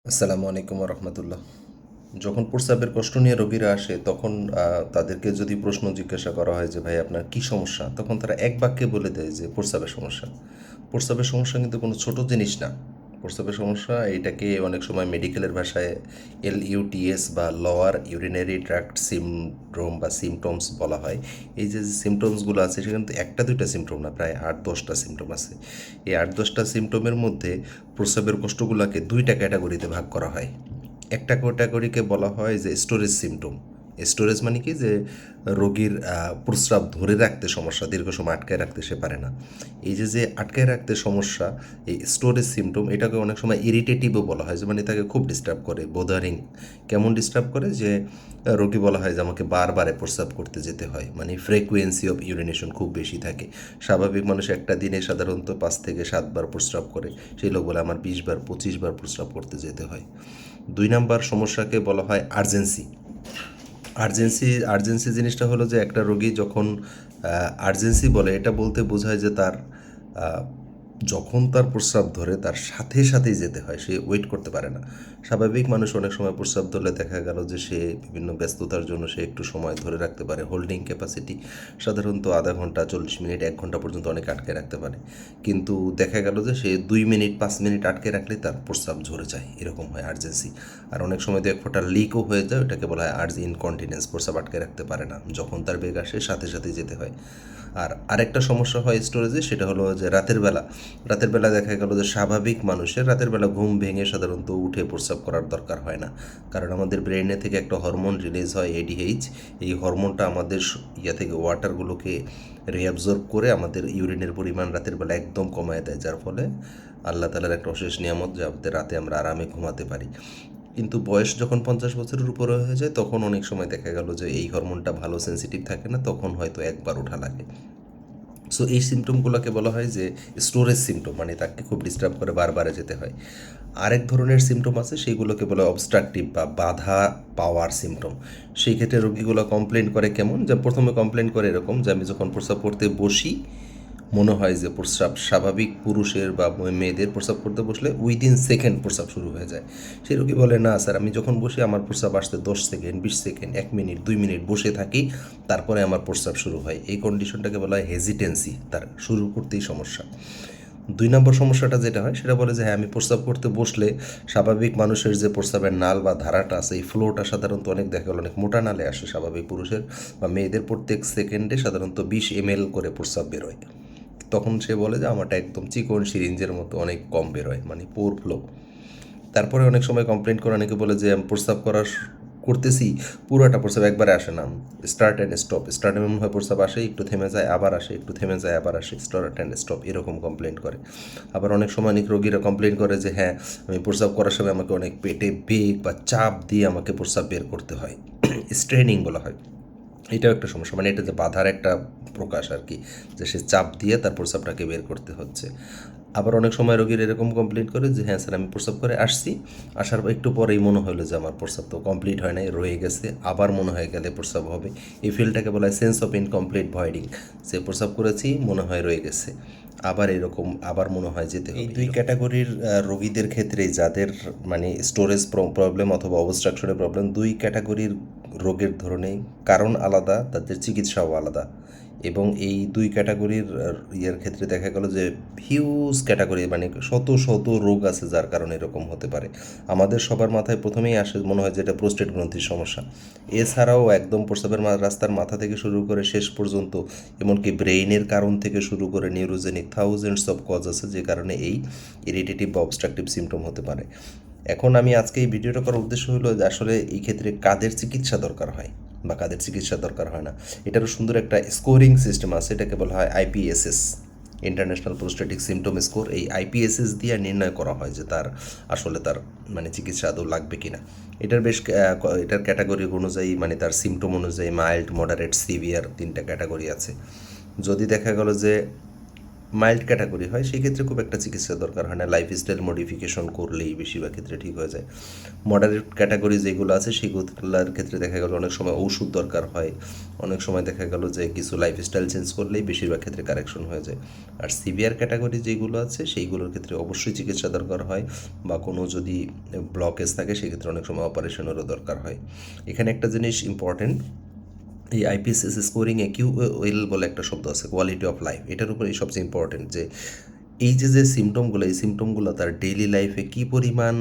আসসালামু আলাইকুম রহমতুল্লাহ। যখন প্রস্রাবের কষ্ট নিয়ে রোগীরা আসে তখন তাদেরকে যদি প্রশ্ন জিজ্ঞাসা করা হয় যে ভাই আপনার কী সমস্যা, তখন তারা এক বাক্যে বলে দেয় যে প্রস্রাবের সমস্যা। প্রস্রাবের সমস্যা কিন্তু কোনো ছোট জিনিস না। প্রস্রাবের সমস্যা এটাকে অনেক সময় মেডিকেলের ভাষায় LUTS বা লোয়ার ইউরিনারি ট্র্যাক্ট সিনড্রোম বা সিমটমস বলা হয়। এই যে সিমটমসগুলো আছে সেখানে কিন্তু একটা দুইটা সিমটম না, প্রায় 8-10টা সিমটম আছে। এই 8-10টা সিমটমের মধ্যে প্রস্রাবের কষ্টগুলোকে দুইটা ক্যাটাগরিতে ভাগ করা হয়। একটা ক্যাটাগরিকে বলা হয় যে স্টোরেজ সিমটম। স্টোরেজ মানে কি, যে রোগীর প্রস্রাব ধরে রাখতে সমস্যা, দীর্ঘ সময় আটকায় রাখতে সে পারে না। এই যে যে আটকায় রাখতে সমস্যা, এই স্টোরেজ সিমটম, এটাকে অনেক সময় ইরিটেটিভও বলা হয়, যে মানে তাকে খুব ডিস্টার্ব করে, বোদারিং। কেমন ডিস্টার্ব করে, যে রোগী বলা হয় যে আমাকে বারবারে প্রস্রাব করতে যেতে হয়, মানে ফ্রিকোয়েন্সি অফ ইউরিনেশন খুব বেশি থাকে। স্বাভাবিক মানুষ একটা দিনে সাধারণত 5 থেকে 7 বার প্রস্রাব করে, সেই লোক বলে আমার 20 বার 25 বার প্রস্রাব করতে যেতে হয়। 2 নাম্বার সমস্যাকে বলা হয় আর্জেন্সি। আর্জেন্সি জিনিসটা হলো যে একটা রোগী যখন আর্জেন্সি বলে, এটা বলতে বোঝায় যে তার আহ, যখন তার প্রস্রাব ধরে তার সাথে সাথেই যেতে হয়, সে ওয়েট করতে পারে না। স্বাভাবিক মানুষ অনেক সময় প্রস্রাব ধরলে দেখা গেল যে সে বিভিন্ন ব্যস্ততার জন্য সে একটু সময় ধরে রাখতে পারে, হোল্ডিং ক্যাপাসিটি সাধারণত আধা ঘন্টা 40 মিনিট 1 ঘন্টা পর্যন্ত অনেক আটকে রাখতে পারে। কিন্তু দেখা গেল যে সে 2 মিনিট 5 মিনিট আটকে রাখলে তার প্রস্রাব ঝরে যায়, এরকম হয় আর্জেন্সি। আর অনেক সময় তো এক ফোঁটা লিকও হয়ে যায়, ওটাকে বলা হয় আর্জ ইনকন্টিনেন্স, প্রস্রাব আটকে রাখতে পারে না, যখন তার বেগ আসে সাথে সাথে যেতে হয়। আর আরেকটা সমস্যা হয় স্টোরেজে, সেটা হলো যে রাতের বেলা দেখা গেল যে স্বাভাবিক মানুষের রাতের বেলা ঘুম ভেঙে সাধারণত উঠে প্রস্রাব করার দরকার হয় না। কারণ আমাদের ব্রেনে থেকে একটা হরমোন রিলিজ হয় ADH। এই হরমোনটা আমাদের ইয়া থেকে ওয়াটারগুলোকে রিঅ্যাবজর্ব করে আমাদের ইউরিনের পরিমাণ রাতের বেলা একদম কমায় দেয়, যার ফলে আল্লাহ তালার একটা অশেষ নিয়ামত, যাতে রাতে আমরা আরামে ঘুমাতে পারি। কিন্তু বয়স যখন 50 বছরের উপরে হয়ে যায় তখন অনেক সময় দেখা গেল যে এই হরমোনটা ভালো সেন্সিটিভ থাকে না, তখন হয়তো একবার ওঠা লাগে। সো এই সিমটমগুলোকে বলা হয় যে স্টোরেজ সিমটম, মানে তাকে খুব ডিস্টার্ব করে, বারবারে যেতে হয়। আরেক ধরনের সিমটম আছে, সেইগুলোকে বলা হয় অবস্ট্রাকটিভ বা বাধা পাওয়ার সিমটম। সেই ক্ষেত্রে রোগীগুলো কমপ্লেন করে কেমন, যে প্রথমে কমপ্লেন করে এরকম যে আমি যখন প্রস্রাব করতে বসি মনে হয় যে প্রস্রাব, স্বাভাবিক পুরুষের বা মেয়েদের প্রস্রাব করতে বসলে উইদিন সেকেন্ড প্রস্রাব শুরু হয়ে যায়। সেই রোগী বলে না স্যার, আমি যখন বসি আমার প্রস্রাব আসতে 10 সেকেন্ড 20 সেকেন্ড 1 মিনিট 2 মিনিট বসে থাকি, তারপরে আমার প্রস্রাব শুরু হয়। এই কন্ডিশনটাকে বলা হয় হেজিটেন্সি, তার শুরু করতেই সমস্যা। 2 নম্বর সমস্যাটা যেটা হয় সেটা বলে যে হ্যাঁ, আমি প্রস্রাব করতে বসলে স্বাভাবিক মানুষের যে প্রস্রাবের নাল বা ধারাটা আছে, এই ফ্লোটা সাধারণত দেখা গেল অনেক মোটা নালে আসে, স্বাভাবিক পুরুষের বা মেয়েদের প্রত্যেক সেকেন্ডে সাধারণত 20 ml করে প্রস্রাব বেরোয়। তখন সে বলে যে আমারটা একদম চিকন সিরিঞ্জের মতো অনেক কম বেরোয়, মানে পোর ফ্লো। তারপরে অনেক সময় কমপ্লেন করে, অনেকে বলে যে আমি প্রস্রাব করতেছি, পুরোটা প্রস্রাব একবারে আসে না, স্টার্ট অ্যান্ড স্টপ, স্টার্ট এমন হয় প্রস্রাব আসে একটু থেমে যায় আবার আসে, একটু থেমে যায় আবার আসে, স্টার্ট অ্যান্ড স্টপ, এরকম কমপ্লেন করে। আবার অনেক সময় অনেক রোগীরা কমপ্লেন করে যে হ্যাঁ, আমি প্রস্রাব করার সময় আমাকে অনেক পেটে বেগ বা চাপ দিয়ে আমাকে প্রস্রাব বের করতে হয়, স্ট্রেনিং বলা হয়। এটাও একটা সমস্যা, মানে এটা যে বাধার একটা প্রকাশ আর কি, যে সে চাপ দিয়ে তার প্রস্রাবটাকে বের করতে হচ্ছে। আবার অনেক সময় রোগীর এরকম কমপ্লেন করে যে হ্যাঁ স্যার, আমি প্রস্রাব করে আসছি, আসার একটু পরেই মনে হলো যে আমার প্রস্রাব তো কমপ্লিট হয় নাই, রয়ে গেছে, আবার মনে হয়ে গেলে প্রস্রাব হবে। এই ফিলটাকে বলা হয় সেন্স অফ ইনকমপ্লিট ভয়েডিং, যে প্রস্রাব করেছি মনে হয় রয়ে গেছে, আবার এরকম আবার মনে হয় যেতে হবে। এই দুই ক্যাটাগরির রোগীদের ক্ষেত্রে, যাদের মানে স্টোরেজ প্রবলেম অথবা অবস্ট্রাকশনের প্রবলেম, দুই ক্যাটাগরির রোগের ধরনেই কারণ আলাদা, তাদের চিকিৎসাও আলাদা। এবং এই দুই ক্যাটাগরির ইয়ের ক্ষেত্রে দেখা গেল যে হিউজ ক্যাটাগরি, মানে শত শত রোগ আছে যার কারণে এরকম হতে পারে। আমাদের সবার মাথায় প্রথমেই আসে মনে হয় যে এটা প্রোস্টেট গ্রন্থির সমস্যা। এছাড়াও একদম প্রস্রাবের রাস্তার মাথা থেকে শুরু করে শেষ পর্যন্ত, এমনকি ব্রেইনের কারণ থেকে শুরু করে নিউরোজেনিক থাউজেন্ডস অফ কজ আছে, যে কারণে এই ইরিটেটিভ বা অবস্ট্রাকটিভ সিমটম হতে পারে। এখন আমি আজকে এই ভিডিওটা করার উদ্দেশ্য হলো যে আসলে এই ক্ষেত্রে কাদের চিকিৎসা দরকার হয় বা কাদের চিকিৎসা দরকার হয় না। এটারও সুন্দর একটা স্কোরিং সিস্টেম আছে, এটাকে বলা হয় IPSS, international prostatic symptom score. এই IPSS দিয়ে নির্ণয় করা হয় যে তার আসলে তার মানে চিকিৎসা আদৌ লাগবে কিনা। এটার বেশ এটার ক্যাটাগরি অনুযায়ী, মানে তার সিমটম অনুযায়ী মাইল্ড, মডারেট, সিভিয়ার 3টা ক্যাটাগরি আছে। যদি দেখা গেল যে মাইল্ড ক্যাটাগরি হয় সেই ক্ষেত্রে খুব একটা চিকিৎসা দরকার হয় না, লাইফস্টাইল মডিফিকেশন করলেই বেশিরভাগ ক্ষেত্রে ঠিক হয়ে যায়। মডারেট ক্যাটাগরি যেগুলো আছে সেগুলোর ক্ষেত্রে দেখা গেল অনেক সময় ওষুধ দরকার হয়, অনেক সময় দেখা গেল যে কিছু লাইফস্টাইল চেঞ্জ করলেই বেশিরভাগ ক্ষেত্রে কারেকশন হয়ে যায়। আর সিভিয়ার ক্যাটাগরি যেগুলো আছে সেইগুলোর ক্ষেত্রে অবশ্যই চিকিৎসা দরকার হয়, বা কোনো যদি ব্লকেজ থাকে সেক্ষেত্রে অনেক সময় অপারেশনেরও দরকার হয়। এখানে একটা জিনিস ইম্পর্টেন্ট, এই আইপিএসএস স্কোরিংয়ে কিউওএল বলে একটা শব্দ আছে, কোয়ালিটি অফ লাইফ, এটার উপরেই সবচেয়ে ইম্পর্টেন্ট যে এই যে সিমটমগুলো, এই সিমটমগুলো তার ডেইলি লাইফে কী পরিমাণ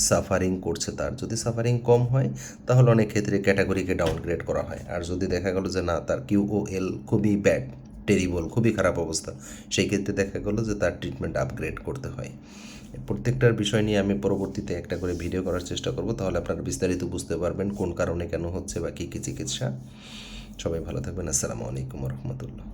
সাফারিং করছে, তার যদি সাফারিং কম হয় তাহলে অনেক ক্ষেত্রে ক্যাটাগরিকে ডাউনগ্রেড করা হয়। আর যদি দেখা গেলো যে না, তার কিউওএল খুবই ব্যাড, টেরিবল, খুবই খারাপ অবস্থা, সেই ক্ষেত্রে দেখা গেলো যে তার ট্রিটমেন্ট আপগ্রেড করতে হয়। প্রত্যেকটার বিষয় নিয়ে আমি পরবর্তীতে একটা করে ভিডিও করার চেষ্টা করব, তাহলে আপনারা বিস্তারিত বুঝতে পারবেন কোন কারণে কেন হচ্ছে বা কী কী চিকিৎসা। সবাই ভালো থাকবেন। আসসালামু আলাইকুম রহমতুল্লাহ।